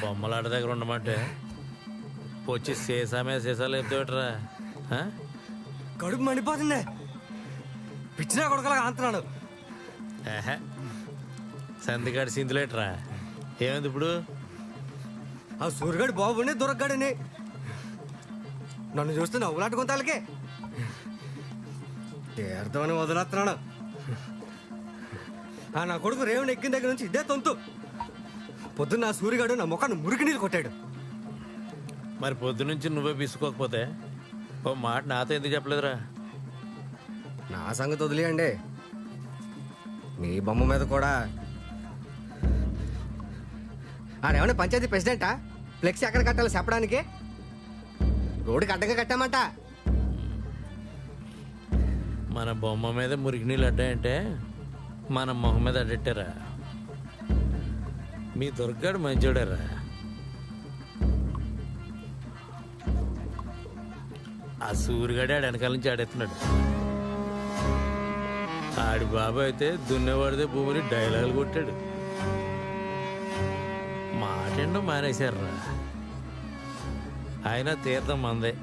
బొమ్మలాట దగ్గర ఉండమంటే వచ్చి సీసామే సీసాలు చెప్తావుట్రా. కడుపు మండిపోతుంది. పిచ్చినా కొడుకలా అంటున్నాడు. సందిగాడి సింధులేట్రా. ఏమైంది ఇప్పుడు? ఆ సూర్యగాడి బాబుని దొరకగాడని నన్ను చూస్తే నవ్వులాట కొంతాలకే తీర్థమని వదిలేస్తున్నాడు. నా కొడుకు రేవుని ఎక్కిన దగ్గర నుంచి ఇదే తొంతు. పొద్దున్న నా సూర్యగాడు నా ముఖాన్ని మురికి నీళ్ళు కొట్టాడు. మరి పొద్దునుంచి నువ్వే పిసుకోకపోతే ఓ మాట నాతో ఎందుకు చెప్పలేదురా? నా సంగతి వదిలేయండి. మీ బొమ్మ మీద కూడా ఆడేమన్నా పంచాయతీ ప్రెసిడెంటా? ఫ్లెక్స్ ఎక్కడ కట్టాలో చెప్పడానికి రోడ్డుకి అడ్డగా కట్టామంట. మన బొమ్మ మీద మురికి నీళ్ళు అడ్డాయంటే మన మొహం మీద అడ్డెట్టారా? మీ దొరకగాడు మంచోడారా. ఆ సూర్యగాడే ఆడు వెనకాల నుంచి ఆడెత్తున్నాడు. ఆడి బాబు అయితే దున్నేవాడిదే భూమిని డైలాగులు కొట్టాడు. మాటండు మానేశారా. ఆయన తీర్థం మందే.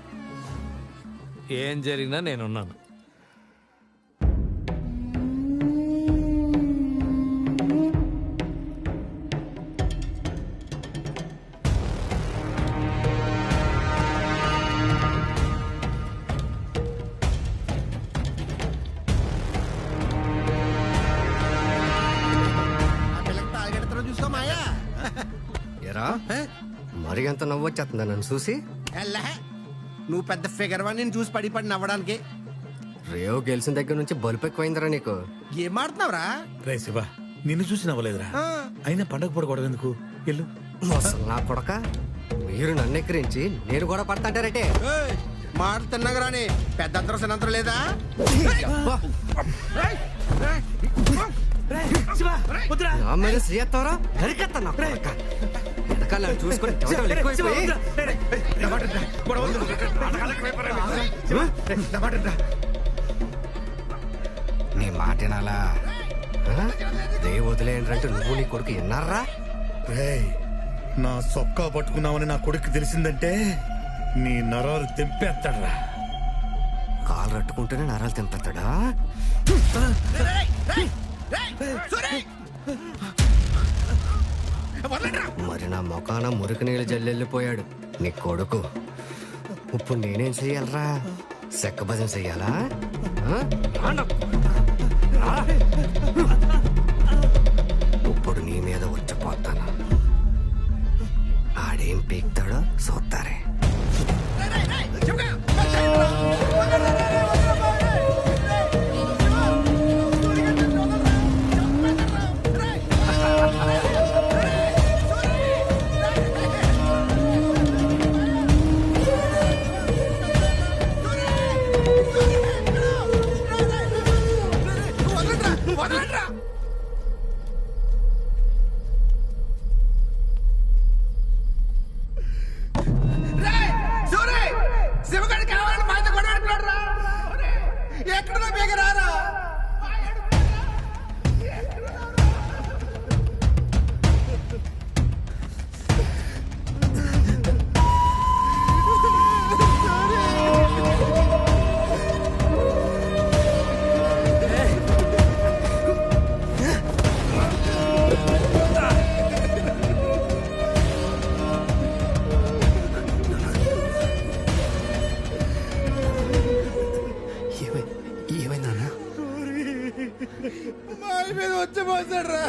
ఏం జరిగినా నేనున్నాను. మరి ఎంత నవ్వు వచ్చేస్తుందా నన్ను చూసి? నువ్వు పెద్ద ఫిగర్ వా, నేను చూసి పడి నవ్వడానికి. రేవు గెలిచిన దగ్గర నుంచి బలుపు ఎక్కువైందిరా నీకు. ఏం ఆడుతున్నావురా? రే శివ, నిన్ను చూసి నవ్వలేదురా. అయినా పండగ పడకూడదు ఎందుకు? ఎల్లు. అసలు నా కొడక, మీరు నన్ను ఎక్కిరించి నేను కూడా పడతాంటారటే. మాటలు తిన్నగరాని పెద్ద అంతరం సినంతరం లేదా? నా మీద శ్రీయత్వరా గరికెత్తా నా కొడక. వెనకాల చూసుకొని నీ మాట వినాలా? దే వదిలేయండి నువ్వు నీ కొడుకు విన్నారా? నా సొక్కా పట్టుకున్నావని నా కొడుకు తెలిసిందంటే నీ నరాలు తెంపేస్తాడ్రా. కాలు రట్టుకుంటేనే నరాలు తెంపేస్తాడా? మరి నా మొఖాన మురికి నీళ్ళు జల్లెళ్ళిపోయాడు నీ కొడుకు. ఇప్పుడు నేనేం చెయ్యాలరా? సెక్క భజన చెయ్యాలా? ఇప్పుడు నీ మీద వచ్చిపోతాను. ఆడేం పీక్తాడో చూస్తారే. మీద వచ్చిపోతాడు రా.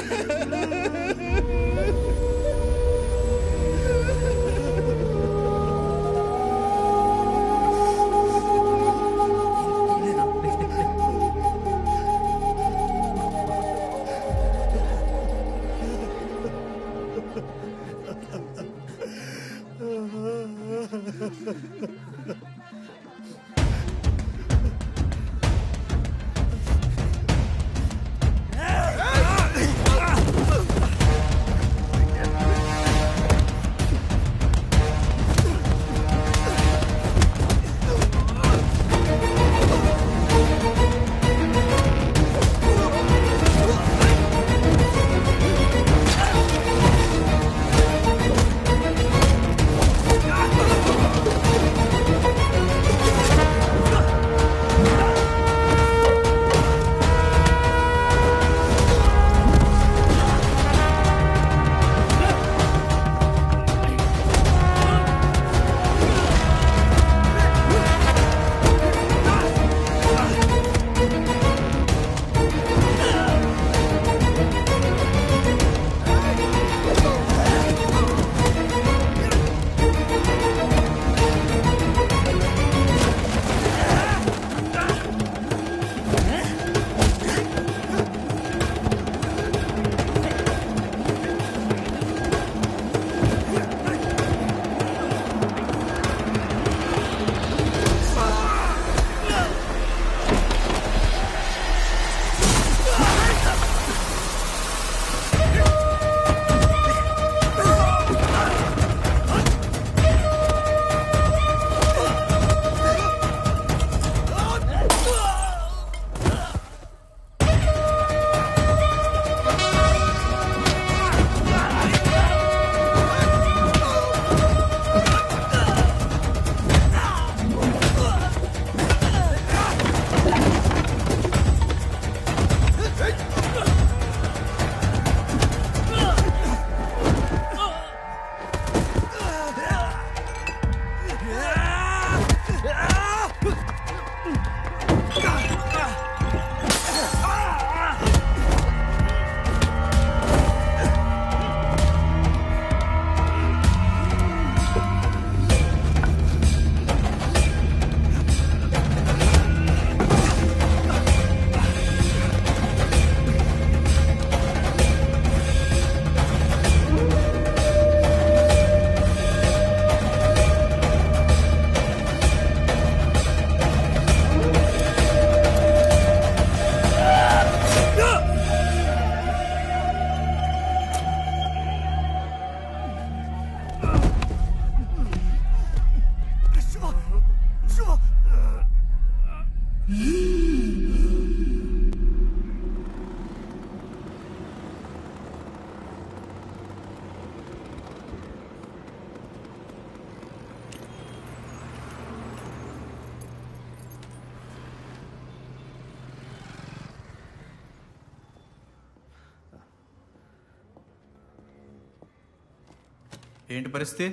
ఏంటి పరిస్థితి?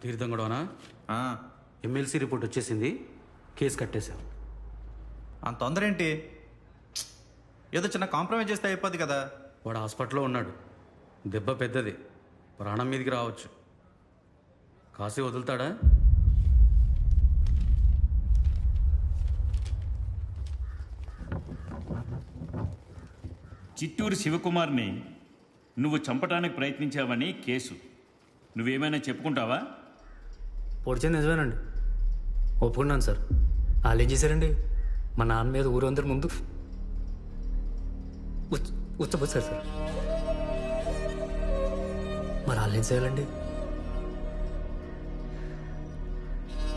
తీర్థం గొడవనా? ఎమ్మెల్సీ రిపోర్ట్ వచ్చేసింది, కేసు కట్టేశాం. అంత తొందర ఏంటి? ఏదో చిన్న కాంప్రమైజ్ చేస్తే అయిపోద్ది కదా. వాడు హాస్పిటల్లో ఉన్నాడు, దెబ్బ పెద్దది, ప్రాణం మీదకి రావచ్చు. కాశీ వదులుతాడా? చిత్తూరు శివకుమార్ని నువ్వు చంపడానికి ప్రయత్నించావని కేసు. నువ్వేమైనా చెప్పుకుంటావా? పొడిచింది నిజమేనండి, ఒప్పుకున్నాను సార్. వాళ్ళు ఏం చేశారండి, మా నాన్న మీద ఊరందరి ముందు ఉచ్చబోసారు సార్. మరి వాళ్ళు ఏం చేయాలండి?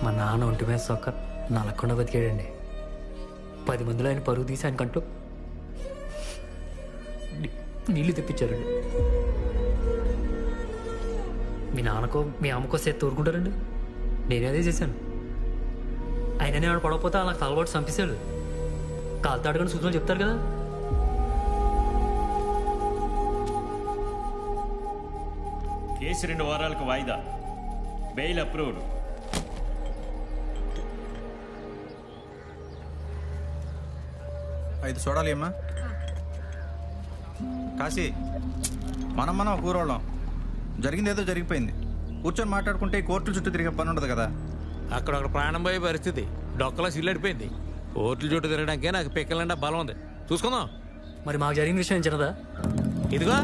మా నాన్న ఒంటి మీద సొక్క నలగకుండా బతికాడండి. 10 మందిలో ఆయన పరుగు తీసి ఆయన కంటూ నీళ్లు తెప్పించారండి. మీ నాన్నకో మీ అమ్మకో సేత తోరుకుంటారండి. నేనే అదే చేశాను. ఆయననే ఆడ పడకపోతే అలా తలబాటు చంపేశాడు. కాలుతో అడగని సూచనలు చెప్తారు కదా. కేసు 2 వారాలకు వాయిదా. Bail approved. ఐదు చూడాలి అమ్మా. కాశీ, మనం ఒక ఊరోళ్ళం. జరిగింది ఏదో జరిగిపోయింది. కూర్చొని మాట్లాడుకుంటే ఈ కోర్టుల చుట్టూ తిరిగే పని ఉండదు కదా. అక్కడ ఒక ప్రాణం పోయే పరిస్థితి, డొక్కలా సిల్లడిపోయింది. కోర్టుల చుట్టూ తిరగడానికే నాకు పిక్కలంటే బలం ఉంది. చూసుకుందాం. మరి మాకు జరిగిన విషయం చిన్నదా? ఇదిగో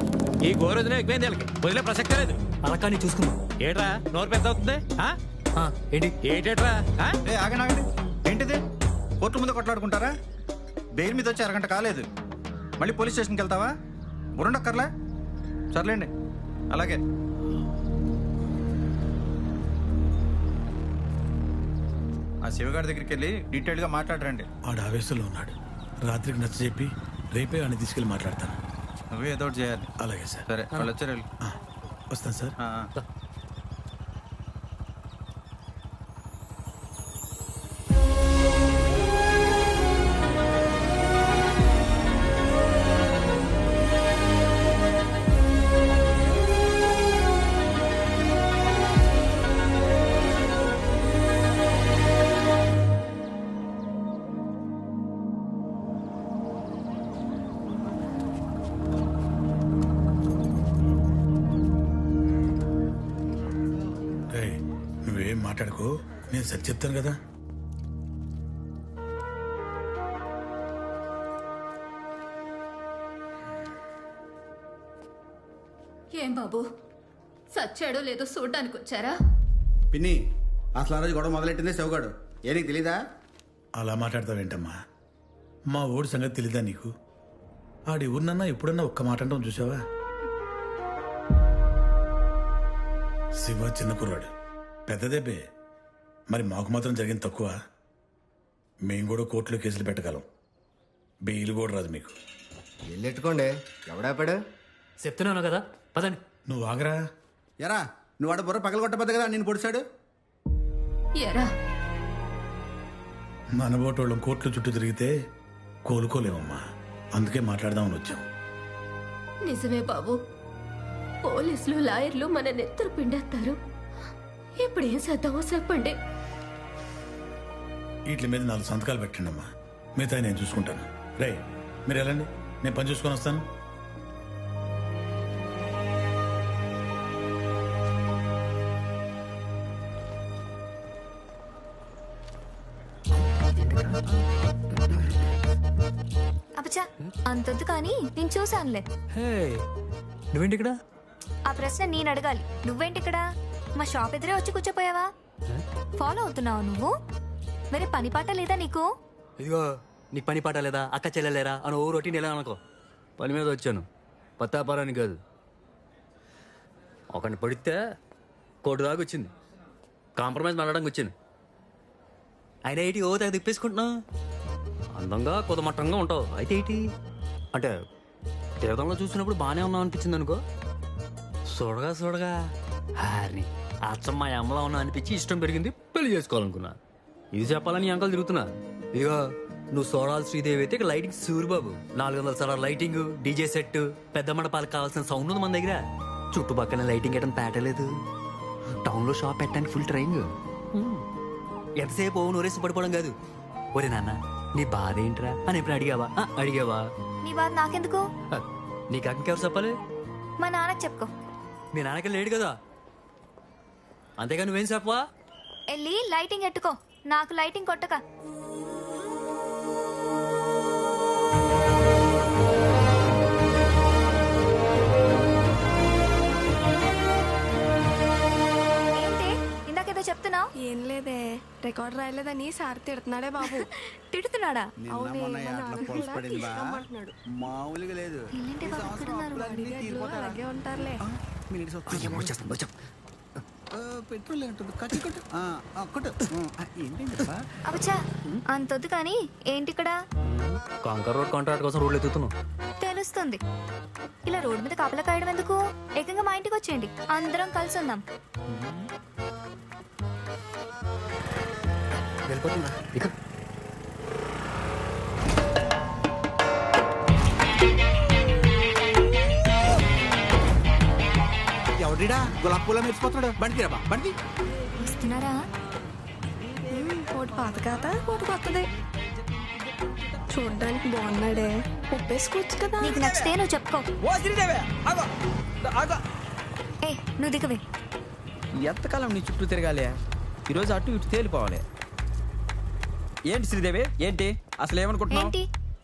ఈ గోరోజునే ఎక్కువైంది వీళ్ళకి, వదిలే ప్రసక్తే లేదు. అలా కానీ చూసుకుందాం. ఏట్రా నోరు పెద్ద అవుతుంది? ఏంటి ఏటేట్రా? ఏ ఆగండి ఆగండి, ఏంటిది? కోర్టు ముందు కొట్లాడుకుంటారా? బెయిల్ మీద వచ్చి అరగంట కాలేదు, మళ్ళీ పోలీస్ స్టేషన్కి వెళ్తావా? బురుండక్కర్లే, సర్లేండి అలాగే. ఆ శివగారి దగ్గరికి వెళ్ళి డీటెయిల్గా మాట్లాడరండి. ఆడు ఆవేశంలో ఉన్నాడు. రాత్రికి నచ్చ చెప్పి రేపే వాడిని తీసుకెళ్ళి మాట్లాడతాను. నువ్వే ఏదో ఒకటి చేయాలి. అలాగే సార్. సరే వాళ్ళు వచ్చారు వెళ్ళు. వస్తాను సార్. నువ్వేం మాట్లాడుకో, నేను సరి చెప్తాను కదా. ఏం బాబు, సచ్చాడో లేదో చూడ్డానికి వచ్చారా? పిన్ని, అసలు ఆ రోజు గొడవ మొదలెట్టిందే శివగాడు. ఏ నీకు తెలీదా? అలా మాట్లాడతావేంటమ్మా? మా ఓడి సంగతి తెలీదా నీకు? ఆడి ఊరినన్నా ఎప్పుడన్నా ఒక్క మాట అంటాం చూసావా? శివ చిన్న కుర్రాడు, పెద్దదేబే. మరి మాకు మాత్రం జరిగింది తక్కువ. మేము కూడా కోర్టులో కేసులు పెట్టగలం, బెయిల్ కూడా రాదు మీకు. వెళ్ళెట్టుకోండి, ఎవడాపాడు? చెప్తున్నాను కదా, పదండి. నువ్వు ఆగరా. ఎరా, నువ్వు ఆడ బుర్ర పగల కొట్టబద్దు కదా నేను పొడిచాడు. ఎరా, మనబోటోళ్ళం కోర్టుల చుట్టూ తిరిగితే కోలుకోలేమమ్మా. అందుకే మాట్లాడదామని వచ్చాం. నిజమే బాబు, పోలీసులు లాయర్లు మన నెత్తరు పిండేస్తారు. ఇప్పుడు ఏం చేద్దామో చెప్పండి. వీటి మీద 4 సంతకాలు పెట్టండి అమ్మా, మిగతా నేను చూసుకుంటాను. రే మీరు వెళ్ళండి, నేను పని చూసుకొని వస్తాను. అబ్బచ్చా, అంతొద్దు కానీ నేను చూశానులే. హే, నువ్వేంటి ఇక్కడ? ఆ ప్రశ్న నేను అడగాలి, నువ్వేంటి ఇక్కడ? మా షాప్ ఎదురే వచ్చి కూర్చోపోయావా? ఫాలో అవుతున్నావు నువ్వు? మరి పని పాట లేదా నీకు? ఇదిగో, నీకు పని పాట లేదా, అక్క చెల్లెలేరా అని ఓ రొటీన్ ఎలా అనుకో. పని మీద వచ్చాను, పత్తాపారానికి కాదు. ఒకరిని పడితే కోటి దాకా వచ్చింది, కాంప్రమైజ్ మాట్లాడడానికి వచ్చింది. ఆయన ఏంటి ఓ తెగ తిప్పేసుకుంటున్నావు? అందంగా కొదమట్టంగా ఉంటావు, అయితే ఏంటి అంటే తీర్థంలో చూసినప్పుడు బాగానే ఉన్నావు అనిపించింది అనుకో. చూడగా హారిని అచ్చం మా అమ్మలా ఉన్నా అనిపించి ఇష్టం పెరిగింది, పెళ్లి చేసుకోవాలనుకున్నా. ఇది చెప్పాలని అంకల్ తిరుగుతున్నా. ఇదిగో, నువ్వు సోడాల్ శ్రీదేవి అయితే ఇక లైటింగ్ సూరిబాబు. 400 సార్లు లైటింగ్, డీజే సెట్, పెద్ద మండపాలకు కావాల్సిన సౌండ్ ఉంది మన దగ్గర. చుట్టుపక్కల లైటింగ్ వేయడం పేటలేదు. టౌన్లో షాప్ పెట్టడానికి ఫుల్ ట్రైంగ్. ఎంతసేపు నూరేసి పడిపోవడం కాదు. ఒరే నాన్న, నీ బాధ ఏంట్రా అని ఎప్పుడు అడిగావా? నీ బాధ నాకెందుకు? నీకు ఇంకెవరు చెప్పాలి? మా నాన్నకు చెప్పుకో. మీ నాన్నకి లేడు కదా, అంతేగా నువ్వేం చెప్పవా? వెళ్ళి లైటింగ్ ఎట్టుకో, నాకు లైటింగ్ కొట్టక. ఏంటి ఇందాకేదో చెప్తున్నావు? ఏం లేదే, రికార్డ్ రాయలేదని సార్ తిడుతున్నాడే బాబు. తిడుతున్నాడా? నిన్న మొన్న ఈ ఆటలో పులుసు పడింది బా. మామూలుగా లేదు. ఏంటి బాబు ఇక్కడ ఉన్నారు? అలాగే ఉంటారులే. పెట్రోల్ ఏంటుంది? కట్టి కొట్టు. కొట్టు. ఏంటండి బా? అబ్బచ్చా, అంతొద్దు కానీ ఏంటి ఇక్కడ? కాంకర్ రోడ్ కాంట్రాక్ట్ కోసం రోడ్లు ఎత్తుతున్నావు. తెలుస్తుంది. ఇలా రోడ్డు మీద కాపలా కాయడం ఎందుకు? ఏకంగా మా ఇంటికి వచ్చేయండి, అందరం కలిసి ఉందాం. వెళ్ళిపోతున్నా ఇక. ఎవడిడా గులాబ్ పూల మెరిసిపోతున్నాడు? బండి తీరా బా, బండి. వస్తున్నారా? ఒకటి పాత కాత, ఒకటి కొత్తది. చూడ్డానికి బాగున్నాడే, ఒప్పేసుకోవచ్చు కదా. నీకు నచ్చితే నువ్వు చెప్పుకో. ఏ, నువ్వు దిగవే. ఎంతకాలం నీ చుట్టూ తిరగాలి? ఈరోజు అటు ఇటు తేలిపోవాలి. ఏంటి శ్రీదేవి, ఏంటి అసలు ఏమనుకుంటున్నావు?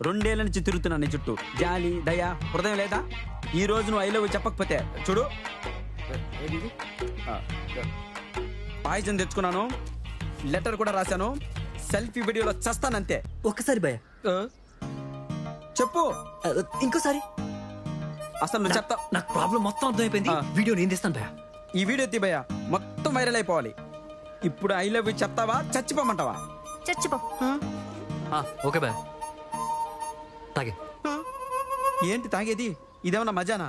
2 ఏళ్ళ నుంచి తిరుగుతున్నా నీ చుట్టూ. జాలి, దయ, హృదయం లేదా? ఈ రోజు నువ్వు ఐ లవ్ చెప్పకపోతే చూడు పాయిజన్ తెచ్చుకున్నాను, లెటర్ కూడా రాశాను, సెల్ఫీ వీడియోలో చస్తానంతే. ఒక్కసారి భయ, చెప్పు ఇంకోసారి. అసలు నువ్వు చెప్తా. నాకు ప్రాబ్లం మొత్తం అర్థమైపోయింది. వీడియో నేను తీస్తాను భయ. ఈ వీడియో తీ భయ్యా, మొత్తం వైరల్ అయిపోవాలి. ఇప్పుడు ఐ లవ్ యూ చెప్తావా చచ్చిపోమంటావా? చచ్చిపో. ఓకే భయ, తాగే. ఏంటి తాగేది? ఇదేమన్నా మజానా?